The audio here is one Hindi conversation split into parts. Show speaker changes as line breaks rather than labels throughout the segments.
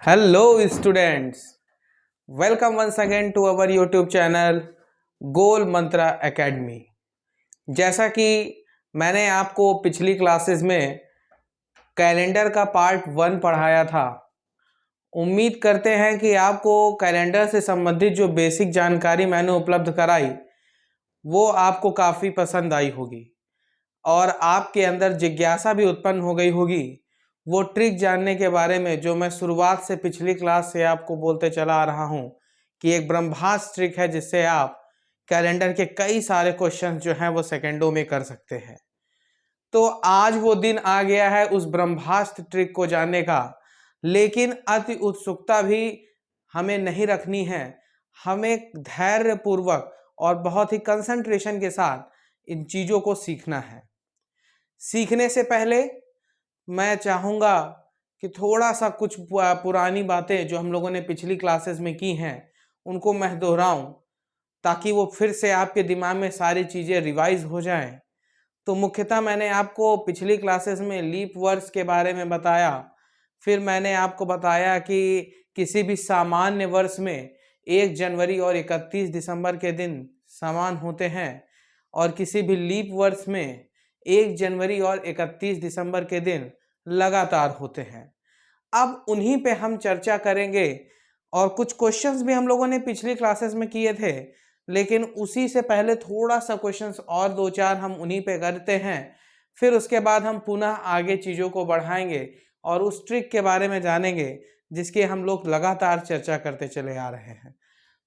Hello students, welcome once again to our YouTube channel goal Mantra academy. जैसा कि मैंने आपको पिछली क्लासेस में कैलेंडर का पार्ट 1 पढ़ाया था, उम्मीद करते हैं कि आपको कैलेंडर से संबंधित जो बेसिक जानकारी मैंने उपलब्ध कराई वो आपको काफ़ी पसंद आई होगी और आपके अंदर जिज्ञासा भी उत्पन्न हो गई होगी वो ट्रिक जानने के बारे में जो मैं शुरुआत से पिछली क्लास से आपको बोलते चला आ रहा हूं कि एक ब्रह्मास्त्र ट्रिक है जिससे आप कैलेंडर के कई सारे क्वेश्चन जो हैं वो सेकंडों में कर सकते हैं। तो आज वो दिन आ गया है उस ब्रह्मास्त्र ट्रिक को जानने का, लेकिन अति उत्सुकता भी हमें नहीं रखनी है। हमें धैर्य पूर्वक और बहुत ही कंसंट्रेशन के साथ इन चीज़ों को सीखना है। सीखने से पहले मैं चाहूँगा कि थोड़ा सा कुछ पुरानी बातें जो हम लोगों ने पिछली क्लासेस में की हैं उनको मैं दोहराऊं ताकि वो फिर से आपके दिमाग में सारी चीज़ें रिवाइज हो जाएं। तो मुख्यतः मैंने आपको पिछली क्लासेस में लीप वर्ष के बारे में बताया, फिर मैंने आपको बताया कि किसी भी सामान्य वर्ष में 1 जनवरी और 31 दिसंबर के दिन समान होते हैं और किसी भी लीप वर्ष में 1 जनवरी और 31 दिसंबर के दिन लगातार होते हैं। अब उन्हीं पे हम चर्चा करेंगे और कुछ क्वेश्चंस भी हम लोगों ने पिछली क्लासेस में किए थे, लेकिन उसी से पहले थोड़ा सा क्वेश्चंस और 2-4 हम उन्हीं पे करते हैं। फिर उसके बाद हम पुनः आगे चीज़ों को बढ़ाएंगे और उस ट्रिक के बारे में जानेंगे जिसकी हम लोग लगातार चर्चा करते चले आ रहे हैं।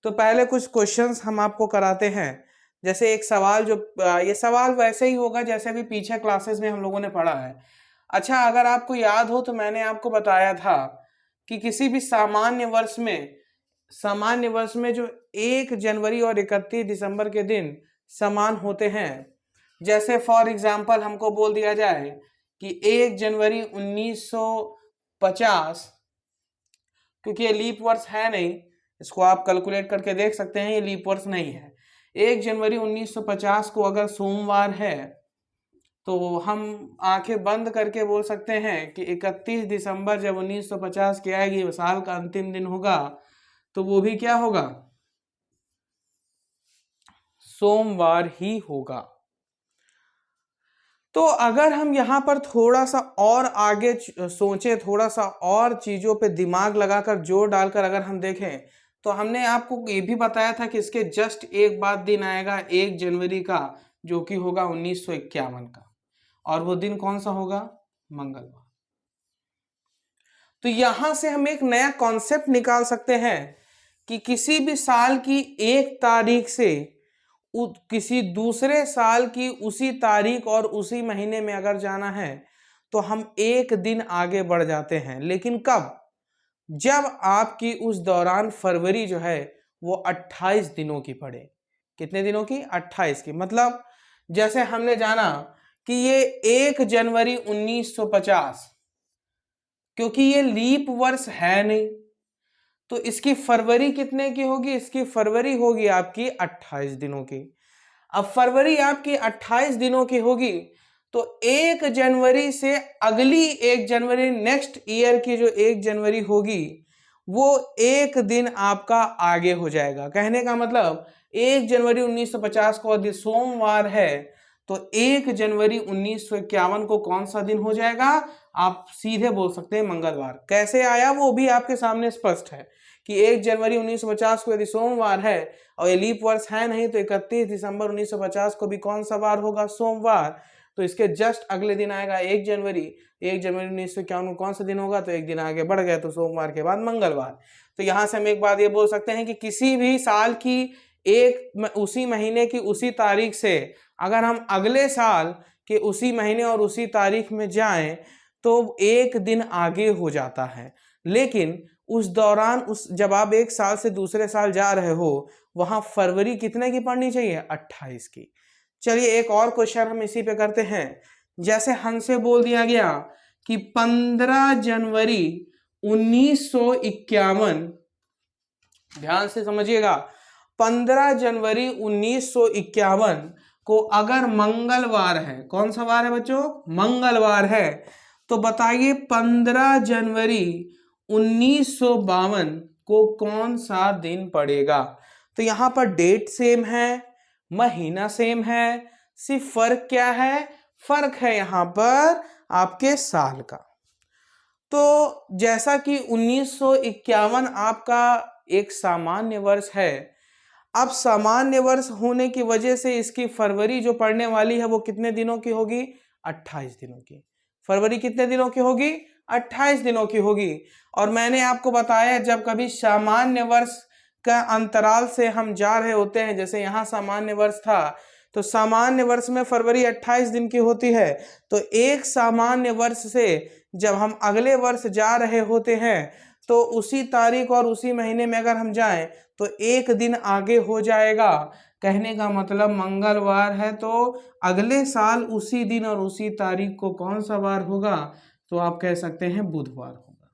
तो पहले कुछ क्वेश्चंस हम आपको कराते हैं। जैसे एक सवाल ये सवाल वैसे ही होगा जैसे भी पीछे क्लासेस में हम लोगों ने पढ़ा है। अच्छा, अगर आपको याद हो तो मैंने आपको बताया था कि किसी भी सामान्य वर्ष में जो 1 जनवरी और 31 दिसंबर के दिन समान होते हैं। जैसे फॉर एग्जांपल हमको बोल दिया जाए कि 1 जनवरी 1950, क्योंकि ये लीप वर्ष है नहीं, इसको आप कैलकुलेट करके देख सकते हैं, ये लीप वर्ष नहीं है। 1 जनवरी 1950 को अगर सोमवार है तो हम आंखें बंद करके बोल सकते हैं कि 31 दिसंबर जब 1950 की आएगी, साल का अंतिम दिन होगा, तो वो भी क्या होगा, सोमवार ही होगा। तो अगर हम यहाँ पर थोड़ा सा और आगे सोचें, थोड़ा सा और चीजों पे दिमाग लगाकर जोर डालकर अगर हम देखें तो हमने आपको ये भी बताया था कि इसके जस्ट एक बाद दिन आएगा 1 जनवरी का, जो कि होगा 1951 का, और वो दिन कौन सा होगा, मंगलवार। तो यहां से हम एक नया कॉन्सेप्ट निकाल सकते हैं कि किसी भी साल की 1 तारीख से किसी दूसरे साल की उसी तारीख और उसी महीने में अगर जाना है तो हम 1 दिन आगे बढ़ जाते हैं। लेकिन कब? जब आपकी उस दौरान फरवरी जो है वो 28 दिनों की पड़े। कितने दिनों की? 28 की। मतलब जैसे हमने जाना कि ये 1 जनवरी 1950, क्योंकि ये लीप वर्ष है नहीं तो इसकी फरवरी कितने की होगी, इसकी फरवरी होगी आपकी 28 दिनों की। अब फरवरी आपकी 28 दिनों की होगी तो 1 जनवरी से अगली 1 जनवरी नेक्स्ट ईयर की जो 1 जनवरी होगी वो 1 दिन आपका आगे हो जाएगा। कहने का मतलब 1 जनवरी 1950 को यदि सोमवार है तो 1 जनवरी 1951 को कौन सा दिन हो जाएगा, आप सीधे बोल सकते हैं मंगलवार। कैसे आया वो भी आपके सामने स्पष्ट है कि 1 जनवरी 1950 को यदि सोमवार है और ये लीप वर्ष है नहीं तो 31 दिसंबर 1950 को भी कौन सा वार होगा, सोमवार। तो इसके जस्ट अगले दिन आएगा 1 जनवरी। 1 जनवरी 1951 को कौन सा दिन होगा, तो एक दिन आगे बढ़ गए तो सोमवार के बाद मंगलवार। तो यहां से हम एक बात ये बोल सकते हैं कि किसी भी साल की उसी महीने की उसी तारीख से अगर हम अगले साल के उसी महीने और उसी तारीख में जाएं तो 1 दिन आगे हो जाता है। लेकिन उस दौरान जब आप एक साल से दूसरे साल जा रहे हो वहां फरवरी कितने की पड़नी चाहिए, 28 की। चलिए एक और क्वेश्चन हम इसी पे करते हैं। जैसे हमसे बोल दिया गया कि 15 जनवरी 1951, ध्यान से समझिएगा, 15 जनवरी 1951 को अगर मंगलवार है, कौन सा वार है बच्चों, मंगलवार है, तो बताइए 15 जनवरी 1952 को कौन सा दिन पड़ेगा? तो यहां पर डेट सेम है, महीना सेम है, सिर्फ फर्क क्या है? फर्क है यहां पर आपके साल का। तो जैसा कि 1951 आपका एक सामान्य वर्ष है, अब सामान्य वर्ष होने की वजह से इसकी फरवरी जो पड़ने वाली है वो कितने दिनों की होगी? 28 दिनों की। फरवरी कितने दिनों की होगी? 28 दिनों की होगी। और मैंने आपको बताया जब कभी सामान्य वर्ष का अंतराल से हम जा रहे होते हैं, जैसे यहाँ सामान्य वर्ष था, तो सामान्य वर्ष में फरवरी 28 दिन की होती है। तो एक सामान्य वर्ष से जब हम अगले वर्ष जा रहे होते हैं तो उसी तारीख और उसी महीने में अगर हम जाएं तो एक दिन आगे हो जाएगा। कहने का मतलब मंगलवार है तो अगले साल उसी दिन और उसी तारीख को कौन सा वार होगा? तो आप कह सकते हैं बुधवार होगा।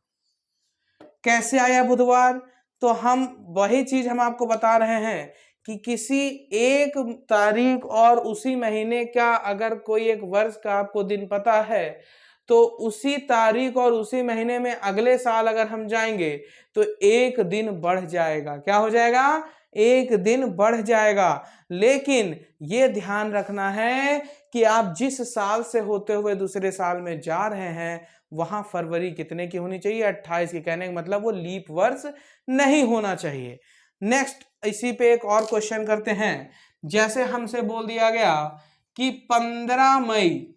कैसे आया बुधवार? तो हम वही चीज हम आपको बता रहे हैं कि किसी एक तारीख और उसी महीने का अगर कोई एक वर्ष का आपको दिन पता है तो उसी तारीख और उसी महीने में अगले साल अगर हम जाएंगे तो एक दिन बढ़ जाएगा। क्या हो जाएगा? एक दिन बढ़ जाएगा। लेकिन ये ध्यान रखना है कि आप जिस साल से होते हुए दूसरे साल में जा रहे हैं वहां फरवरी कितने की होनी चाहिए? 28 की। कहने का मतलब वो लीप वर्ष नहीं होना चाहिए। नेक्स्ट इसी पे एक और क्वेश्चन करते हैं। जैसे हमसे बोल दिया गया कि 15 मई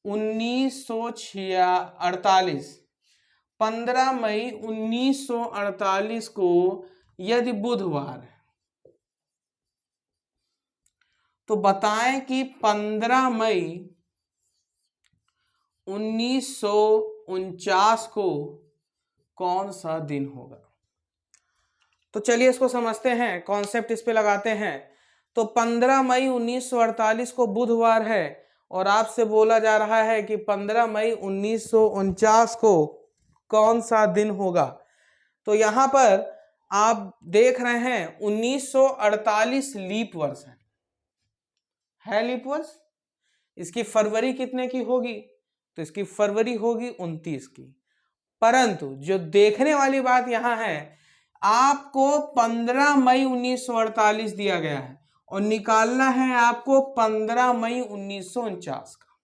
1948, 15 मई 1948 को यदि बुधवार है तो बताएं कि 15 मई 1949 को कौन सा दिन होगा? तो चलिए इसको समझते हैं, कॉन्सेप्ट इस पे लगाते हैं। तो 15 मई 1948 को बुधवार है और आपसे बोला जा रहा है कि 15 मई 1949 को कौन सा दिन होगा। तो यहां पर आप देख रहे हैं 1948 लीप वर्ष है लीप वर्ष। इसकी फरवरी कितने की होगी? तो इसकी फरवरी होगी 29 की। परंतु जो देखने वाली बात यहां है, आपको 15 मई 1948 दिया गया है और निकालना है आपको 15 मई 1949 का।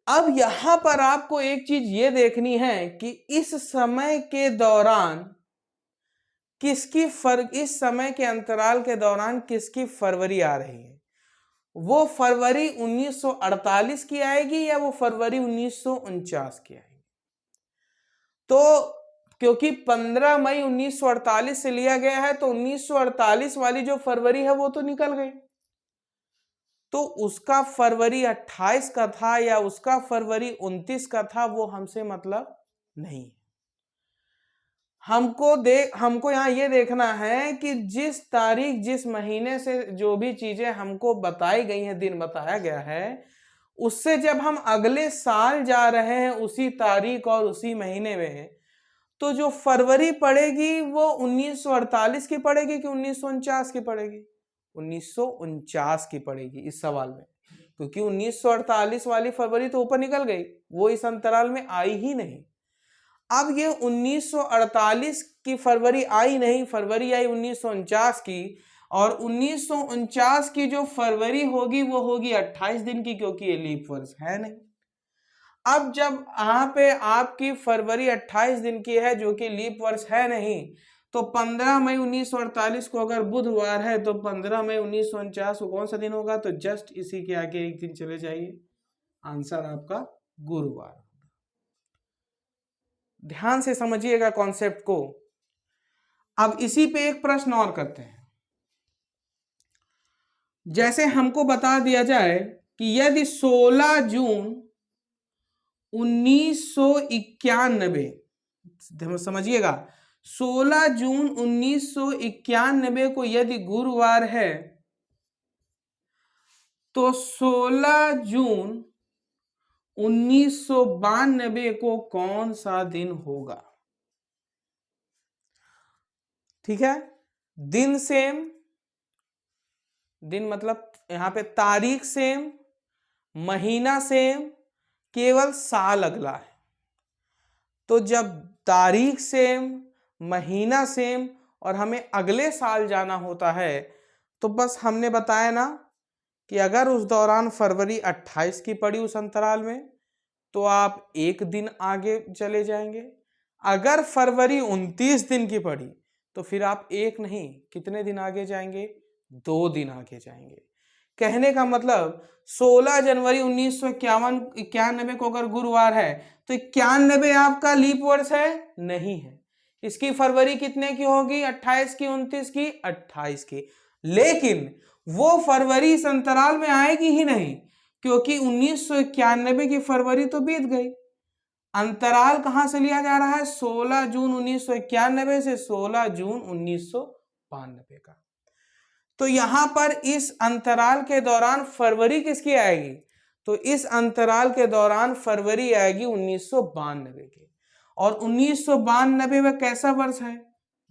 अब यहां पर आपको एक चीज ये देखनी है कि इस समय के दौरान किसकी इस समय के अंतराल के दौरान किसकी फरवरी आ रही है। वो फरवरी 1948 की आएगी या वो फरवरी 1949 की आएगी? तो क्योंकि 15 मई 1948 से लिया गया है तो 1948 वाली जो फरवरी है वो तो निकल गई। तो उसका फरवरी 28 का था या उसका फरवरी 29 का था वो हमसे मतलब नहीं। हमको यहां ये देखना है कि जिस तारीख जिस महीने से जो भी चीजें हमको बताई गई हैं, दिन बताया गया है, उससे जब हम अगले साल जा रहे हैं उसी तारीख और उसी महीने में, तो जो फरवरी पड़ेगी वो 1948 की पड़ेगी कि 1949 की पड़ेगी? 1949 की पड़ेगी इस सवाल में, क्योंकि 1948 वाली फरवरी तो ऊपर निकल गई, वो इस अंतराल में आई ही नहीं। अब ये 1948 की फरवरी आई नहीं, फरवरी आई 1949 की, और 1949 की जो फरवरी होगी वो होगी 28 दिन की, क्योंकि ये लीप वर्ष है नहीं। अब जब यहाँ पे आपकी फरवरी 28 दिन की है जो कि लीप वर्ष है नहीं, तो 15 मई 1948 को अगर बुधवार है तो 15 मई 1949 को कौन सा दिन होगा? तो जस्ट इसी के आगे एक दिन चले जाइए, आंसर आपका गुरुवार। ध्यान से समझिएगा कॉन्सेप्ट को। अब इसी पे एक प्रश्न और करते हैं। जैसे हमको बता दिया जाए कि यदि 16 जून 1991, समझिएगा, 16 जून 1991 को यदि गुरुवार है तो 16 जून 1992 को कौन सा दिन होगा? ठीक है, दिन सेम, दिन मतलब यहां पे तारीख सेम, महीना सेम, केवल साल अगला है। तो जब तारीख सेम, महीना सेम और हमें अगले साल जाना होता है, तो बस हमने बताया ना कि अगर उस दौरान फरवरी 28 की पड़ी उस अंतराल में, तो आप एक दिन आगे चले जाएंगे। अगर फरवरी 29 दिन की पड़ी तो फिर आप एक नहीं, कितने दिन आगे जाएंगे? 2 दिन आगे जाएंगे। कहने का मतलब 16 जनवरी 1991 को अगर गुरुवार है तो 91 आपका लीप वर्ष है? नहीं है। इसकी फरवरी कितने की होगी? 28 की, 29 की? 28 की। लेकिन वो फरवरी इस अंतराल में आएगी ही नहीं, क्योंकि 1991 की फरवरी तो बीत गई। अंतराल कहां से लिया जा रहा है? 16 जून 1991 से 16 जून 1992 का। तो यहां पर इस अंतराल के दौरान फरवरी किसकी आएगी? तो इस अंतराल के दौरान फरवरी आएगी 1992 की। और 1992 में कैसा वर्ष है?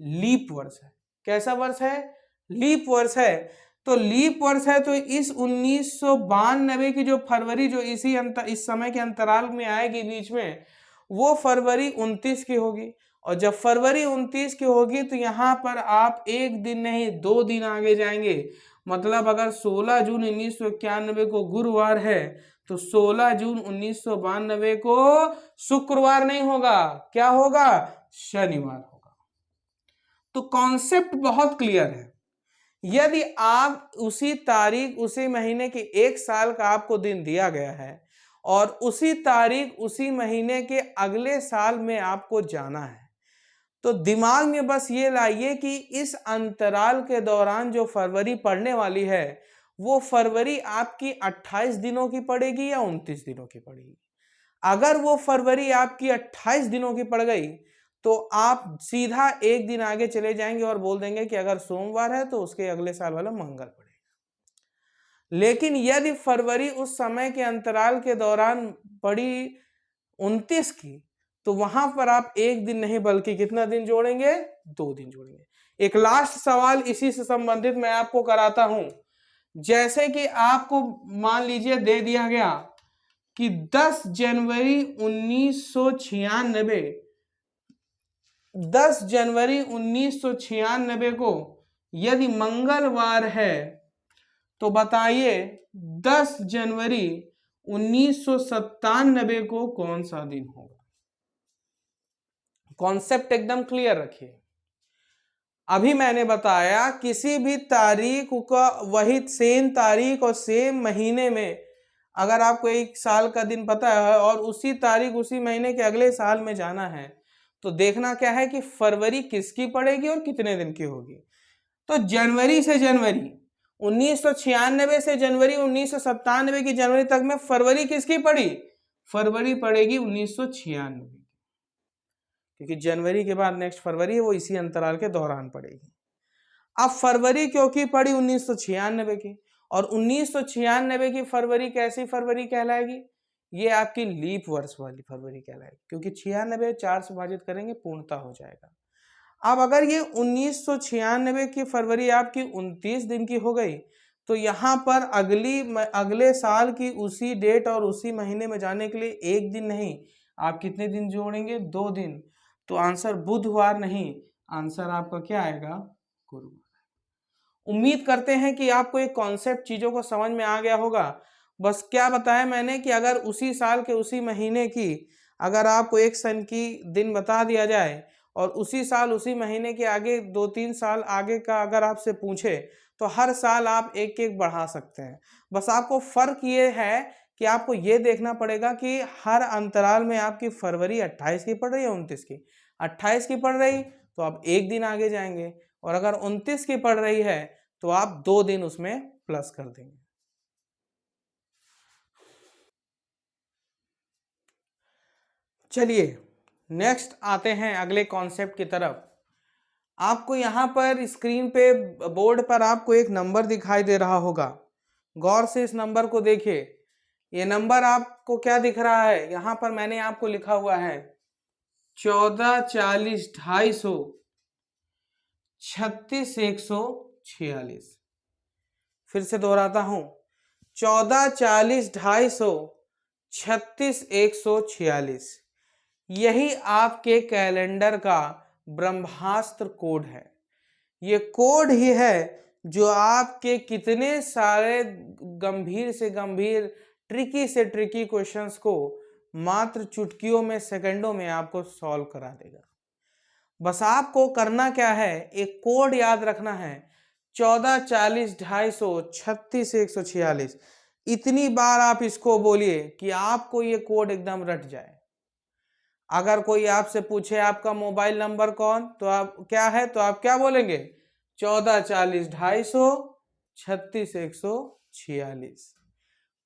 लीप वर्ष है। कैसा वर्ष है? लीप वर्ष है। तो लीप वर्ष है तो इस 1992 की जो फरवरी जो इस समय के अंतराल में आएगी बीच में, वो फरवरी 29 की होगी। और जब फरवरी 29 की होगी तो यहाँ पर आप एक दिन नहीं 2 दिन आगे जाएंगे। मतलब अगर 16 जून 1991 को गुरुवार है तो 16 जून 1992 को शुक्रवार नहीं होगा, क्या होगा? शनिवार होगा। तो कॉन्सेप्ट बहुत क्लियर है। यदि आप उसी तारीख, उसी महीने के एक साल का आपको दिन दिया गया है और उसी तारीख, उसी महीने के अगले साल में आपको जाना है, तो दिमाग में बस ये लाइए कि इस अंतराल के दौरान जो फरवरी पड़ने वाली है, वो फरवरी आपकी 28 दिनों की पड़ेगी या 29 दिनों की पड़ेगी। अगर वो फरवरी आपकी 28 दिनों की पड़ गई तो आप सीधा एक दिन आगे चले जाएंगे और बोल देंगे कि अगर सोमवार है तो उसके अगले साल वाला मंगल पड़ेगा। लेकिन यदि फरवरी उस समय के अंतराल के दौरान पड़ी 29 की, तो वहां पर आप एक दिन नहीं बल्कि कितना दिन जोड़ेंगे? 2 दिन जोड़ेंगे। एक लास्ट सवाल इसी से संबंधित मैं आपको कराता हूं। जैसे कि आपको मान लीजिए दे दिया गया कि 10 जनवरी 1996, 10 जनवरी 1996 को यदि मंगलवार है तो बताइए 10 जनवरी 1997 को कौन सा दिन होगा? कॉन्सेप्ट एकदम क्लियर रखिए। अभी मैंने बताया किसी भी तारीख का वही सेम तारीख और सेम महीने में अगर आपको एक साल का दिन पता है और उसी तारीख उसी महीने के अगले साल में जाना है, तो देखना क्या है कि फरवरी किसकी पड़ेगी और कितने दिन की होगी। तो जनवरी से जनवरी 1996 से जनवरी 1997 की जनवरी तक में फरवरी किसकी पड़ी? फरवरी पड़ेगी 1996, क्योंकि जनवरी के बाद नेक्स्ट फरवरी है, वो इसी अंतराल के दौरान पड़ेगी। अब फरवरी क्योंकि पड़ी 1996 की, और 1996 की फरवरी कैसी फरवरी कहलाएगी? ये आपकी लीप वर्ष वाली फरवरी कहलाएगी, क्योंकि 96 4 से विभाजित करेंगे पूर्णता हो जाएगा। अब अगर ये 1996 की फरवरी आपकी 29 दिन की हो गई, तो यहाँ पर अगले साल की उसी डेट और उसी महीने में जाने के लिए एक दिन नहीं, आप कितने दिन जोड़ेंगे? 2 दिन। तो आंसर बुधवार नहीं, आंसर आपका क्या आएगा? गुरुवार। उम्मीद करते हैं कि आपको एक कॉन्सेप्ट चीजों को समझ में आ गया होगा। बस क्या बताया मैंने कि अगर उसी साल के उसी महीने की अगर आपको एक सन की दिन बता दिया जाए और उसी साल उसी महीने के आगे 2-3 साल आगे का अगर आपसे पूछे, तो हर साल आप एक एक बढ़ा सकते हैं। बस आपको फर्क ये है कि आपको ये देखना पड़ेगा कि हर अंतराल में आपकी फरवरी 28 की पड़ रही है 29 की। 28 की पड़ रही तो आप एक दिन आगे जाएंगे, और अगर 29 की पड़ रही है तो आप 2 दिन उसमें प्लस कर देंगे। चलिए नेक्स्ट आते हैं अगले कॉन्सेप्ट की तरफ। आपको यहां पर स्क्रीन पे बोर्ड पर आपको एक नंबर दिखाई दे रहा होगा, गौर से इस नंबर को देखिए। ये नंबर आपको क्या दिख रहा है? यहां पर मैंने आपको लिखा हुआ है 14 40 250 36 146। फिर से दोहराता हूं 14 40 250 36 146। यही आपके कैलेंडर का ब्रह्मास्त्र कोड है। ये कोड ही है जो आपके कितने सारे गंभीर से गंभीर, ट्रिकी से ट्रिकी क्वेश्चंस को मात्र चुटकियों में, सेकंडों में आपको सॉल्व करा देगा। बस आपको करना क्या है, एक कोड याद रखना है, 14, 40, 250, 36, 146। इतनी बार आप इसको बोलिए कि आपको ये कोड एकदम रट जाए। अगर कोई आपसे पूछे आपका मोबाइल नंबर कौन, तो आप क्या है, तो आप क्या बोलेंगे? 14, 40, 250, 36, 146।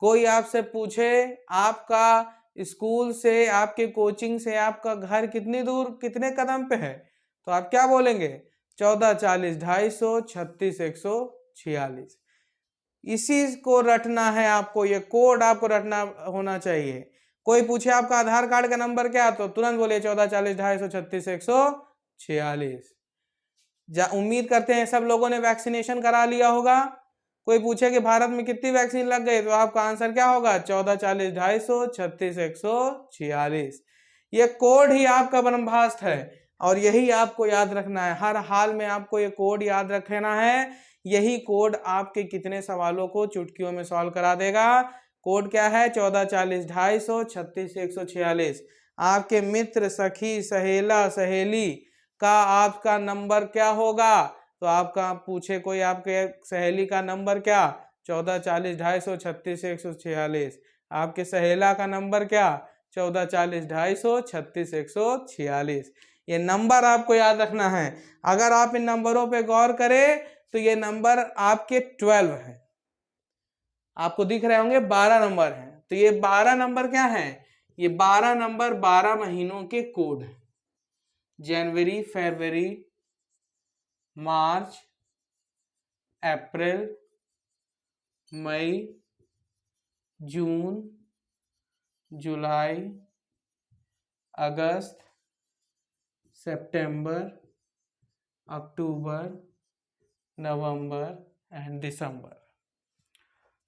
कोई आपसे पूछे आपका स्कूल से, आपके कोचिंग से आपका घर कितनी दूर, कितने कदम पे है, तो आप क्या बोलेंगे? 14, 40, 250, 36, 146। इसी को रटना है आपको, ये कोड आपको रटना होना चाहिए। कोई पूछे आपका आधार कार्ड का नंबर क्या, तो तुरंत बोले 14, 40, 250, 36, 146। उम्मीद करते हैं सब लोगों ने वैक्सीनेशन करा लिया होगा। कोई पूछे कि भारत में कितनी वैक्सीन लग गई, तो आपका आंसर क्या होगा? 14, 40, 250, 36, 146। ये कोड ही आपका ब्रह्मास्त्र है और यही आपको याद रखना है। हर हाल में आपको ये कोड याद रखना है। यही कोड आपके कितने सवालों को चुटकियों में सॉल्व करा देगा। कोड क्या है? 14, 40, 250, 36, 146। आपके मित्र, सखी, सहेला, सहेली का आपका नंबर क्या होगा? तो आपका पूछे कोई आपके सहेली का नंबर क्या? 14, 40, 250, 36, 146। आपके सहेला का नंबर क्या? 14, 40, 250, 36, 146। ये नंबर आपको याद रखना है। अगर आप इन नंबरों पे गौर करें तो ये नंबर आपके 12 है। आपको दिख रहे होंगे 12 नंबर हैं। तो ये 12 नंबर क्या है? ये 12 नंबर 12 महीनों के कोड है। जनवरी, फरवरी, मार्च, अप्रैल, मई, जून, जुलाई, अगस्त, सितंबर, अक्टूबर, नवंबर एंड दिसंबर।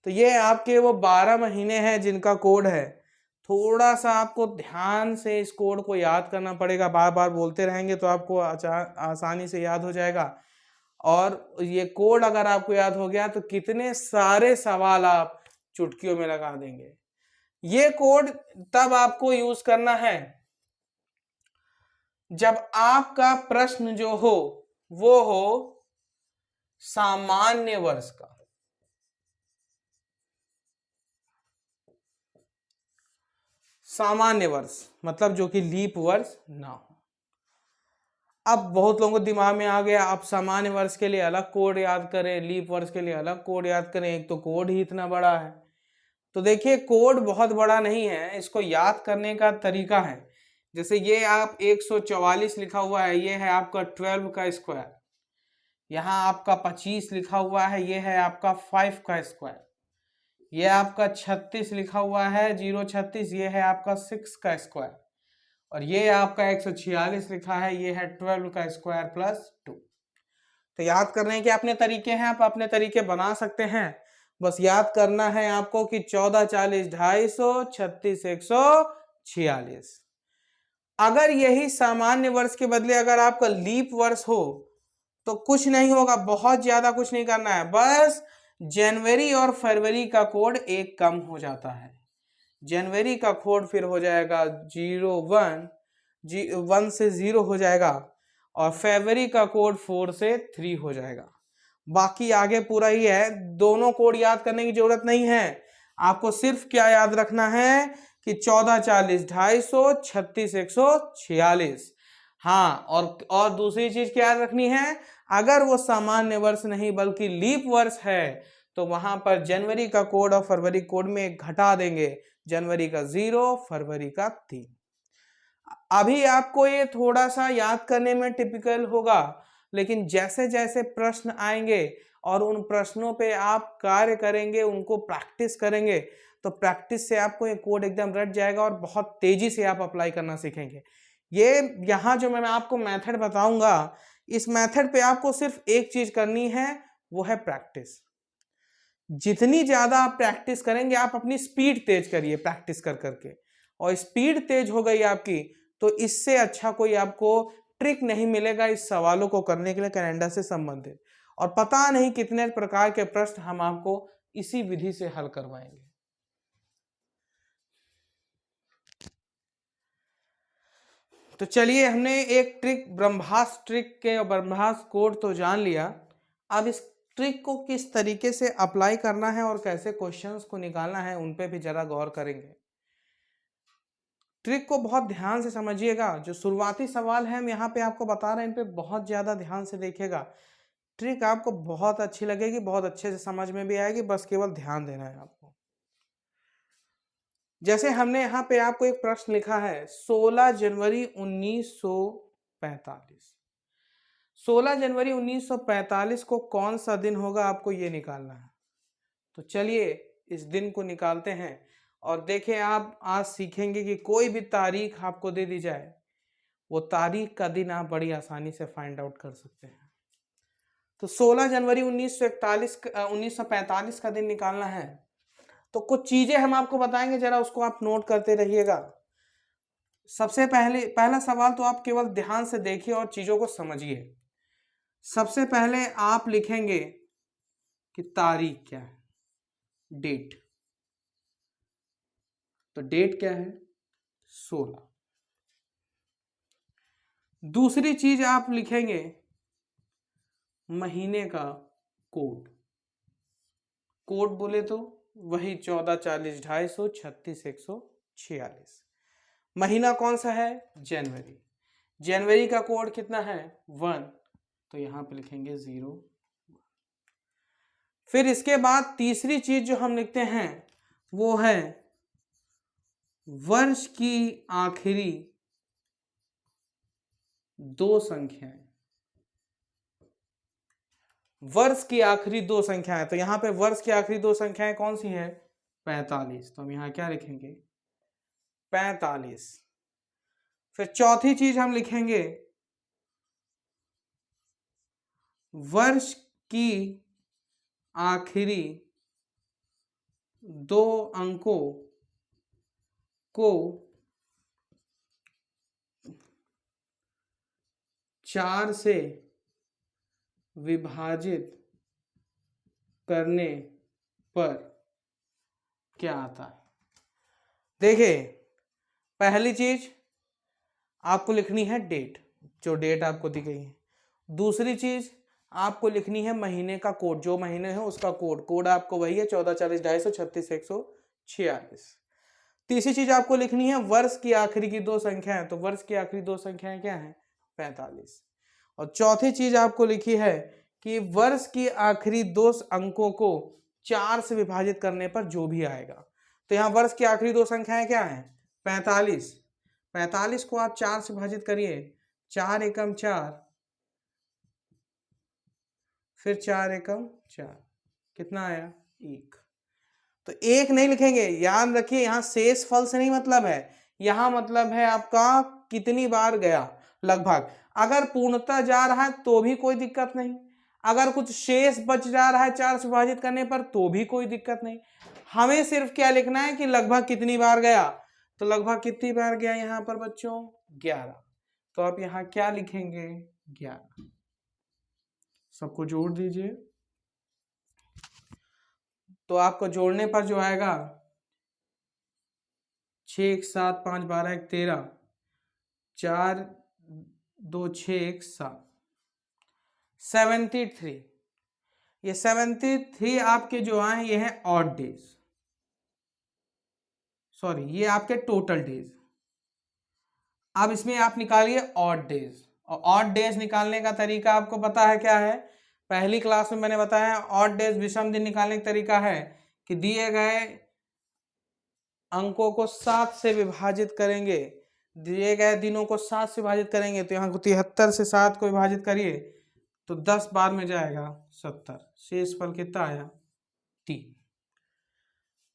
तो ये आपके वो 12 महीने हैं जिनका कोड है। थोड़ा सा आपको ध्यान से इस कोड को याद करना पड़ेगा। बार बार बोलते रहेंगे तो आपको आसानी से याद हो जाएगा। और ये कोड अगर आपको याद हो गया तो कितने सारे सवाल आप चुटकियों में लगा देंगे। ये कोड तब आपको यूज करना है जब आपका प्रश्न जो हो वो हो सामान्य वर्ष का। सामान्य वर्ष मतलब जो कि लीप वर्ष ना हो। अब बहुत लोगों को दिमाग में आ गया, आप सामान्य वर्ष के लिए अलग कोड याद करें, लीप वर्ष के लिए अलग कोड याद करें। एक तो कोड ही इतना बड़ा है। तो देखिए, कोड बहुत बड़ा नहीं है, इसको याद करने का तरीका है। जैसे ये आप 144 लिखा हुआ है, ये है आपका 12 का स्क्वायर। यहाँ आपका 25 लिखा हुआ है, ये है आपका 5 का स्क्वायर। ये आपका 36 लिखा हुआ है, 036, ये है आपका 6 का स्क्वायर। और ये आपका 146 लिखा है, ये है 12 का स्क्वायर प्लस 2। तो याद करने के अपने तरीके हैं, आप अपने तरीके बना सकते हैं। बस याद करना है आपको कि 14, 40, 250, 36, 146। अगर यही सामान्य वर्ष के बदले अगर आपका लीप वर्ष हो तो कुछ नहीं होगा, बहुत ज्यादा कुछ नहीं करना है। बस जनवरी और फरवरी का कोड एक कम हो जाता है। जनवरी का कोड फिर हो जाएगा 1 से 0 हो जाएगा और फरवरी का कोड 4 से 3 हो जाएगा। बाकी आगे पूरा ही है, दोनों कोड याद करने की जरूरत नहीं है। आपको सिर्फ क्या याद रखना है कि 14, 40, 250, 36, 146। हाँ, और दूसरी चीज क्या याद रखनी है, अगर वो सामान्य वर्ष नहीं बल्कि लीप वर्ष है तो वहां पर जनवरी का कोड और फरवरी कोड में घटा देंगे। जनवरी का 0, फरवरी का 3। अभी आपको ये थोड़ा सा याद करने में टिपिकल होगा, लेकिन जैसे जैसे प्रश्न आएंगे और उन प्रश्नों पे आप कार्य करेंगे, उनको प्रैक्टिस करेंगे, तो प्रैक्टिस से आपको ये कोड एकदम रट जाएगा और बहुत तेजी से आप अप्लाई करना सीखेंगे। ये यहाँ जो मैं आपको मेथड बताऊंगा, इस मेथड पे आपको सिर्फ एक चीज करनी है, वो है प्रैक्टिस। जितनी ज्यादा आप प्रैक्टिस करेंगे, आप अपनी स्पीड तेज करिए प्रैक्टिस कर करके, और स्पीड तेज हो गई आपकी तो इससे अच्छा कोई आपको ट्रिक नहीं मिलेगा इस सवालों को करने के लिए कैलेंडर से संबंधित। और पता नहीं कितने प्रकार के प्रश्न हम आपको इसी विधि से हल करवाएंगे। तो चलिए, हमने एक ट्रिक ब्रह्मास्त्र ट्रिक के और ब्रह्मास्त्र कोड तो जान लिया। अब इस ट्रिक को किस तरीके से अप्लाई करना है और कैसे क्वेश्चंस को निकालना है उन पे भी जरा गौर करेंगे। ट्रिक को बहुत ध्यान से समझिएगा। जो शुरुआती सवाल है हम यहाँ पे आपको बता रहे हैं, इन पे बहुत ज़्यादा ध्यान से देखिएगा। ट्रिक आपको बहुत अच्छी लगेगी, बहुत अच्छे से समझ में भी आएगी, बस केवल ध्यान देना है आपको। जैसे हमने यहाँ पे आपको एक प्रश्न लिखा है 16 जनवरी 1945। 16 जनवरी 1945 को कौन सा दिन होगा, आपको ये निकालना है। तो चलिए इस दिन को निकालते हैं और देखें, आप आज सीखेंगे कि कोई भी तारीख आपको दे दी जाए, वो तारीख का दिन आप बड़ी आसानी से फाइंड आउट कर सकते हैं। तो 16 जनवरी 1945 का दिन निकालना है। तो कुछ चीजें हम आपको बताएंगे, जरा उसको आप नोट करते रहिएगा। सबसे पहला सवाल तो आप केवल ध्यान से देखिए और चीजों को समझिए। सबसे पहले आप लिखेंगे कि तारीख क्या है, डेट। तो डेट क्या है, 16। दूसरी चीज आप लिखेंगे महीने का कोड। कोड बोले तो वही 14, 40, 250, 36, 146। महीना कौन सा है, जनवरी। जनवरी का कोड कितना है, 1, तो यहां पे लिखेंगे 0। फिर इसके बाद तीसरी चीज जो हम लिखते हैं वो है वर्ष की आखिरी 2 संख्याएं। वर्ष की आखिरी 2 संख्याएं, तो यहां पे वर्ष की आखिरी 2 संख्याएं कौन सी है, 45। तो हम यहां क्या लिखेंगे, 45। फिर चौथी चीज हम लिखेंगे वर्ष की आखिरी 2 अंकों को 4 से विभाजित करने पर क्या आता है। देखिए, पहली चीज आपको लिखनी है डेट, जो डेट आपको दी गई है। दूसरी चीज आपको लिखनी है महीने का कोड, जो महीने है उसका कोड आपको वही है 14, 40, 250, 36, 146। तीसरी चीज आपको लिखनी है वर्ष की आखिरी की 2 संख्याएं, तो वर्ष की आखिरी 2 संख्याएं क्या है, 45। और चौथी चीज आपको लिखी है कि वर्ष की आखिरी 2 अंकों को 4 से विभाजित करने पर जो भी आएगा। तो यहाँ वर्ष की आखिरी 2 संख्याएं क्या है, 45। 45 को आप 4 से विभाजित करिए, 4 एकम 4, फिर 4 एकम 4, कितना आया, 1। तो 1 नहीं लिखेंगे, याद रखिए यहाँ शेष फल से नहीं मतलब है, यहाँ मतलब है आपका कितनी बार गया, लगभग। अगर पूर्णतः जा रहा है तो भी कोई दिक्कत नहीं, अगर कुछ शेष बच जा रहा है 4 से विभाजित करने पर तो भी कोई दिक्कत नहीं। हमें सिर्फ क्या लिखना है कि लगभग कितनी बार गया। तो लगभग कितनी बार गया यहाँ पर बच्चों, 11। तो आप यहाँ क्या लिखेंगे, 11। सबको जोड़ दीजिए। तो आपको जोड़ने पर जो आएगा 6, 1, 7, 5, 12, 1, 13, 4, 2, 6, 1, 7, 73। ये 73 आपके जो आए ये हैं ऑड डेज, सॉरी ये आपके टोटल डेज। अब इसमें आप निकालिए ऑड डेज, और ऑड डेज निकालने का तरीका आपको पता है क्या है, पहली क्लास में मैंने बताया। ऑड डेज विषम दिन निकालने का तरीका है कि दिए गए अंकों को 7 से विभाजित करेंगे, दिए गए दिनों को 7 से विभाजित करेंगे। तो यहाँ को 73 से 7 को विभाजित करिए तो 10 बार में जाएगा 70, शेष फल कितना आया, 3।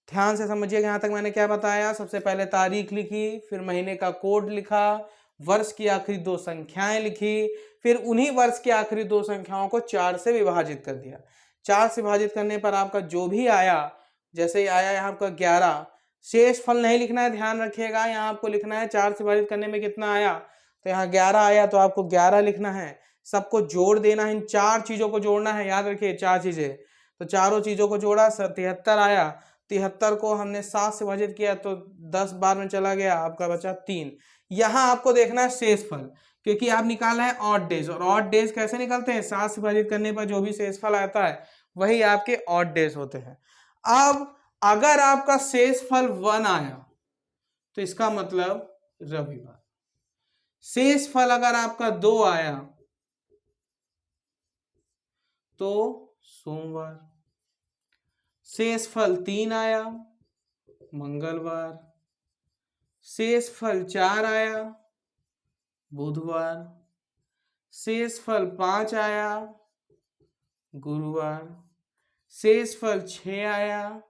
ध्यान से समझिएगा, यहाँ तक मैंने क्या बताया। सबसे पहले तारीख लिखी, फिर महीने का कोड लिखा, वर्ष की आखिरी 2 संख्याएं लिखी, फिर उन्हीं वर्ष की आखिरी 2 संख्याओं को 4 से विभाजित कर दिया। 4 से विभाजित करने पर आपका जो भी आया, जैसे ही आया यहाँ आपका 11, शेष फल नहीं लिखना है, ध्यान रखिएगा। यहाँ आपको लिखना है 4 से विभाजित करने में कितना आया, तो यहाँ 11 आया, तो आपको 11 लिखना है। सबको जोड़ देना है, इन 4 चीजों को जोड़ना है, याद रखिए 4 चीजें। तो चारों चीजों को जोड़ा, 73 आया। 73 को हमने 7 से विभाजित किया तो 10 बार में चला गया, आपका बचा 3। यहाँ आपको देखना है शेष फल, क्योंकि आप निकाला है ऑड डेज, और ऑड डेज कैसे निकलते हैं, 7 से विभाजित करने पर जो भी शेष फल आता है वही आपके ऑड डेज होते हैं। अब अगर आपका शेष फल 1 आया तो इसका मतलब रविवार। शेष फल अगर आपका 2 आया तो सोमवार। शेष फल 3 आया मंगलवार। शेष फल 4 आया बुधवार। शेष फल 5 आया गुरुवार। शेष फल 6 आया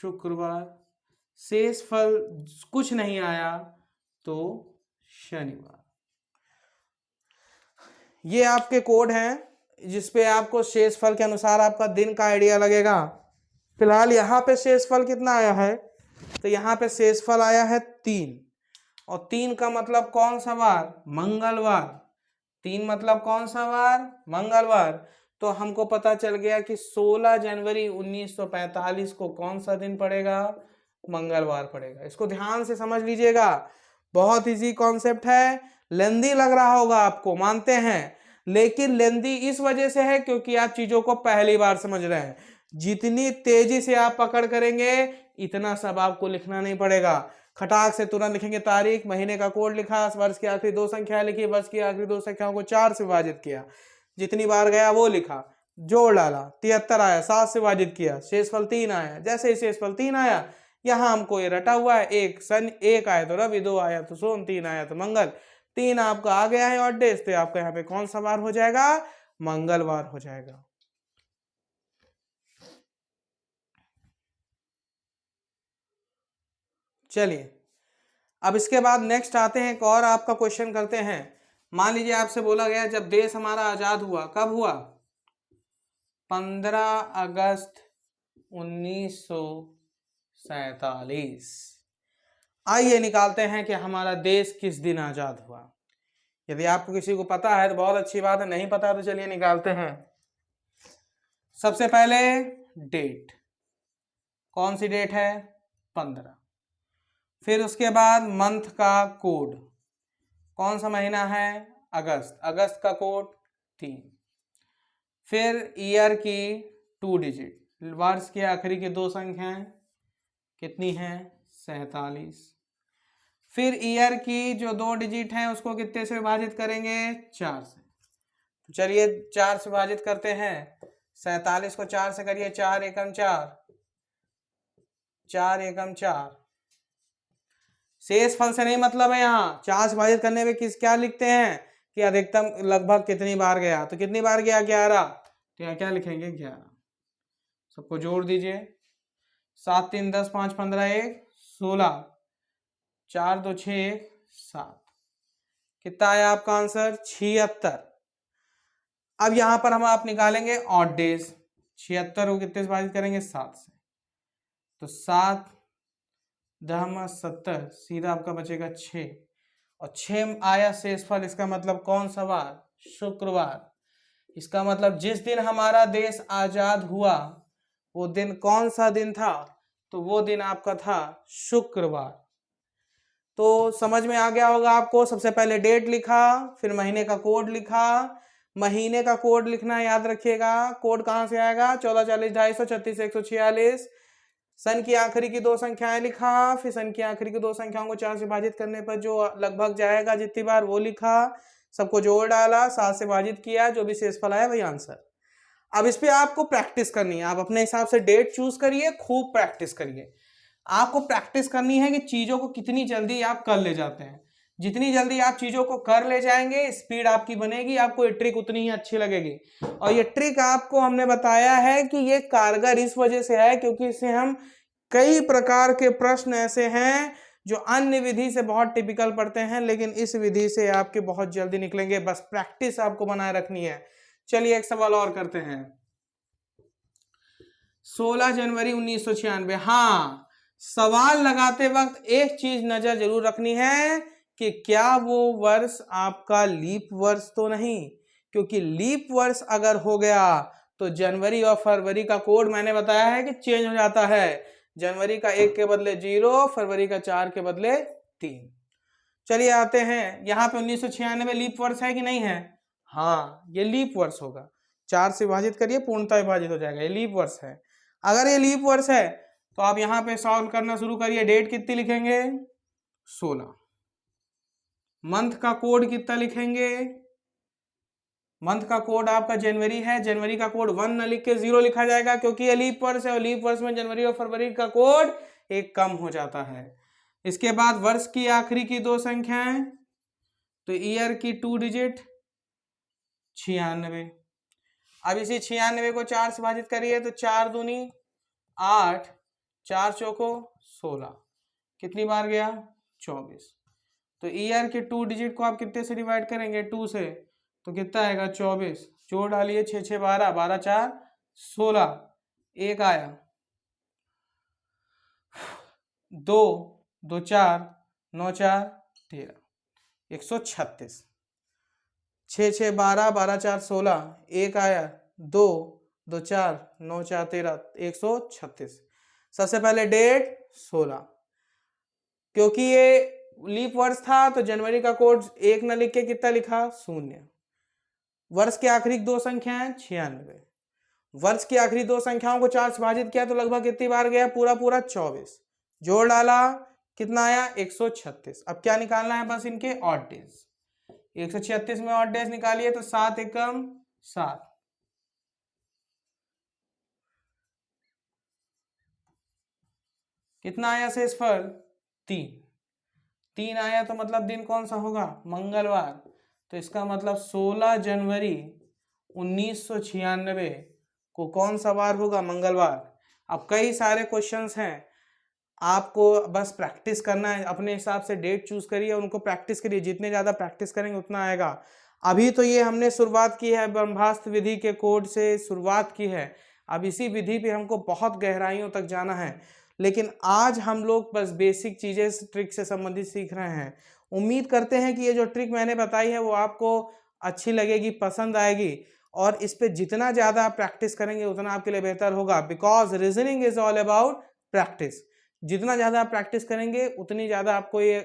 शुक्रवार। शेष फल कुछ नहीं आया तो शनिवार। ये आपके कोड हैं जिसपे आपको शेष फल के अनुसार आपका दिन का आइडिया लगेगा। फिलहाल यहाँ पे शेष फल कितना आया है, तो यहाँ पे शेष फल आया है 3, और 3 का मतलब कौन सा वार, मंगलवार। 3 मतलब कौन सा वार, मंगलवार। तो हमको पता चल गया कि 16 जनवरी 1945 को कौन सा दिन पड़ेगा, मंगलवार पड़ेगा। इसको ध्यान से समझ लीजिएगा, बहुत इजी कॉन्सेप्ट है। लेंदी लग रहा होगा आपको, मानते हैं, लेकिन लेंदी इस वजह से है क्योंकि आप चीजों को पहली बार समझ रहे हैं। जितनी तेजी से आप पकड़ करेंगे इतना सब आपको लिखना नहीं पड़ेगा। खटाक से तुरंत लिखेंगे तारीख, महीने का कोड लिखा, वर्ष की आखिरी 2 संख्या लिखी, वर्ष की आखिरी 2 संख्याओं को 4 से विभाजित किया, जितनी बार गया वो लिखा, जोड़ डाला, 73 आया, 7 से विभाजित किया, शेषफल 3 आया। जैसे ही शेषफल 3 आया, यहाँ हमको ये रटा हुआ है, एक सन 1 आया तो रवि, 2 आया तो सोम, 3 आया तो मंगल। 3 आपका आ गया है ऑड डेज, तो आपका यहाँ पे कौन सा वार हो जाएगा, मंगलवार हो जाएगा। चलिए अब इसके बाद नेक्स्ट आते हैं, एक और आपका क्वेश्चन करते हैं। मान लीजिए आपसे बोला गया जब देश हमारा आजाद हुआ, कब हुआ, 15 अगस्त 1947। आइए निकालते हैं कि हमारा देश किस दिन आजाद हुआ। यदि आपको किसी को पता है तो बहुत अच्छी बात है, नहीं पता तो चलिए निकालते हैं। सबसे पहले डेट, कौन सी डेट है, 15। फिर उसके बाद मंथ का कोड, कौन सा महीना है, अगस्त, अगस्त का कोड 3। फिर ईयर की 2 डिजिट, वर्ष के आखिरी की 2 संख्याएं कितनी हैं, 47। फिर ईयर की जो 2 डिजिट हैं उसको कितने से विभाजित करेंगे, 4 से। तो चलिए 4 से विभाजित करते हैं। 47 को 4 से करिए, 4 एकम 4, 4 एकम 4। शेष फल से नहीं मतलब है, यहाँ 4 से विभाजित करने में क्या लिखते हैं कि अधिकतम लगभग कितनी बार गया, तो कितनी बार गया, 11। तो यहाँ क्या लिखेंगे, 11। सबको जोड़ दीजिए, 7 3 10 5 15 1 16, 4 2 6 1 7। कितना आया आपका आंसर, 76। अब यहां पर हम आप निकालेंगे ऑड डेज। 76 को कितने से विभाजित करेंगे, 7 से। तो 7 10 70, सीधा आपका बचेगा 6, और 6 आया शेषफल। इसका मतलब कौन सा वार, शुक्रवार। इसका मतलब जिस दिन हमारा देश आजाद हुआ वो दिन कौन सा दिन था, तो वो दिन आपका था शुक्रवार। तो समझ में आ गया होगा आपको। सबसे पहले डेट लिखा, फिर महीने का कोड लिखा। महीने का कोड लिखना याद रखिएगा, कोड कहां से आएगा, 14 40 250 36 146। सन की आखिरी की 2 संख्याएं लिखा, फिर सन की आखिरी की 2 संख्याओं को 4 से विभाजित करने पर जो लगभग जाएगा जितनी बार वो लिखा, सबको जोड़ डाला, 7 से विभाजित किया, जो भी शेषफल आया वही आंसर। अब इस पे आपको प्रैक्टिस करनी है, आप अपने हिसाब से डेट चूज करिए, खूब प्रैक्टिस करिए। आपको प्रैक्टिस करनी है कि चीजों को कितनी जल्दी आप कर ले जाते हैं। जितनी जल्दी आप चीजों को कर ले जाएंगे स्पीड आपकी बनेगी, आपको ये ट्रिक उतनी ही अच्छी लगेगी। और ये ट्रिक आपको हमने बताया है कि ये कारगर इस वजह से है क्योंकि इससे हम कई प्रकार के प्रश्न ऐसे हैं जो अन्य विधि से बहुत टिपिकल पढ़ते हैं, लेकिन इस विधि से आपके बहुत जल्दी निकलेंगे। बस प्रैक्टिस आपको बनाए रखनी है। चलिए एक सवाल और करते हैं। 16 जनवरी 1996। हाँ, सवाल लगाते वक्त एक चीज नजर जरूर रखनी है कि क्या वो वर्ष आपका लीप वर्ष तो नहीं, क्योंकि लीप वर्ष अगर हो गया तो जनवरी और फरवरी का कोड मैंने बताया है कि चेंज हो जाता है। जनवरी का 1 के बदले 0, फरवरी का 4 के बदले 3। चलिए आते हैं, यहाँ पे 1996 लीप वर्ष है कि नहीं है? हाँ, ये लीप वर्ष होगा। 4 से विभाजित करिए, पूर्णतः विभाजित हो जाएगा, ये लीप वर्ष है। अगर ये लीप वर्ष है तो आप यहाँ पे सॉल्व करना शुरू करिए। डेट कितनी लिखेंगे? 16। मंथ का कोड कितना लिखेंगे? मंथ का कोड आपका जनवरी है, जनवरी का कोड 1 न लिख के 0 लिखा जाएगा, क्योंकि ये लीप वर्ष है और लीप वर्ष में जनवरी और फरवरी का कोड एक कम हो जाता है। इसके बाद वर्ष की आखिरी की 2 संख्याएं, तो ईयर की 2 डिजिट 96। अब इसी 96 को 4 से विभाजित करिए, तो 4 दूनी 8, 4 चौको 16, कितनी बार गया? 24। तो ईयर के 2 डिजिट को आप कितने से डिवाइड करेंगे? 2 से, तो कितना आएगा? 24। जोड़ डालिए, 6 6 12, 12 4 16, एक आया, 2 2 4 9 4 13, 136। 6 6 12, 12 4 16, एक आया, 2 2 4 9 4 13, 136। सबसे पहले डेट 16, क्योंकि ये लीप वर्ष था तो जनवरी का कोड 1 न लिख के कितना लिखा? 0। वर्ष की आखिरी 2 संख्याएं 96। वर्ष की आखिरी 2 संख्याओं को 4 से विभाजित किया तो लगभग कितनी बार गया? पूरा पूरा 24। जोड़ डाला, कितना आया? 136। अब क्या निकालना है? बस इनके ऑड डेज। 136 में ऑड डेज निकालिए, तो 7 एकम 7, कितना आया शेषफल? 3। 3 आया तो मतलब दिन कौन सा होगा? मंगलवार। तो इसका मतलब 16 जनवरी 1996 को कौन सा वार होगा? मंगलवार। अब कई सारे क्वेश्चंस हैं, आपको बस प्रैक्टिस करना है, अपने हिसाब से डेट चूज करिए, उनको प्रैक्टिस करिए, जितने ज़्यादा प्रैक्टिस करेंगे उतना आएगा। अभी तो ये हमने शुरुआत की है, ब्रह्मास्त्र विधि के कोड से शुरुआत की है। अब इसी विधि पे हमको बहुत गहराइयों तक जाना है, लेकिन आज हम लोग बस बेसिक चीज़ें ट्रिक से संबंधित सीख रहे हैं। उम्मीद करते हैं कि ये जो ट्रिक मैंने बताई है वो आपको अच्छी लगेगी, पसंद आएगी, और इस पे जितना ज़्यादा आप प्रैक्टिस करेंगे उतना आपके लिए बेहतर होगा, because reasoning is all about practice. जितना ज़्यादा आप प्रैक्टिस करेंगे उतनी ज़्यादा आपको ये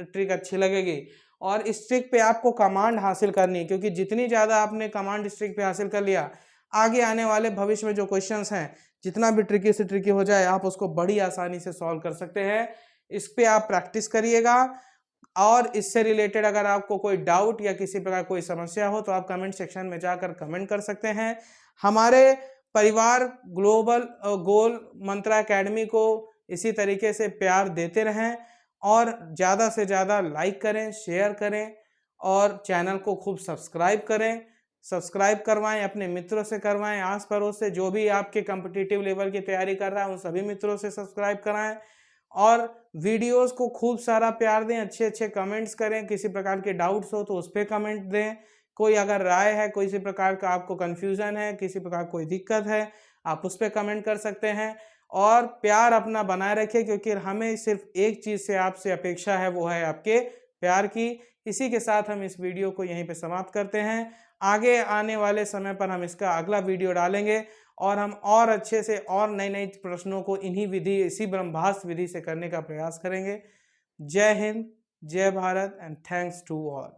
ट्रिक अच्छी लगेगी। और इस ट्रिक पे आपको कमांड हासिल करनी है, क्योंकि जितनी ज़्यादा आपने कमांड इस ट्रिक पे हासिल कर लिया, आगे आने वाले भविष्य में जो क्वेश्चंस हैं, जितना भी ट्रिकी से ट्रिकी हो जाए, आप उसको बड़ी आसानी से सॉल्व कर सकते हैं। इस पे आप प्रैक्टिस करिएगा, और इससे रिलेटेड अगर आपको कोई डाउट या किसी प्रकार कोई समस्या हो तो आप कमेंट सेक्शन में जाकर कमेंट कर सकते हैं। हमारे परिवार ग्लोबल गोल मंत्रा एकेडमी को इसी तरीके से प्यार देते रहें, और ज़्यादा से ज़्यादा लाइक करें, शेयर करें, और चैनल को खूब सब्सक्राइब करें। सब्सक्राइब करवाएं, अपने मित्रों से करवाएं, आस पड़ोस से जो भी आपके कॉम्पिटिटिव लेवल की तैयारी कर रहा है उन सभी मित्रों से सब्सक्राइब कराएं, और वीडियोस को खूब सारा प्यार दें, अच्छे अच्छे कमेंट्स करें, किसी प्रकार के डाउट्स हो तो उस पर कमेंट दें, कोई अगर राय है, किसी प्रकार का आपको कन्फ्यूज़न है, किसी प्रकार कोई दिक्कत है, आप उस पर कमेंट कर सकते हैं। और प्यार अपना बनाए रखिए, क्योंकि हमें सिर्फ एक चीज़ से आपसे अपेक्षा है, वो है आपके प्यार की। इसी के साथ हम इस वीडियो को यहीं पे समाप्त करते हैं। आगे आने वाले समय पर हम इसका अगला वीडियो डालेंगे, और हम और अच्छे से और नए नए प्रश्नों को इन्हीं विधि, इसी ब्रह्मास्त्र विधि से करने का प्रयास करेंगे। जय हिंद, जय Bharat, and thanks to all.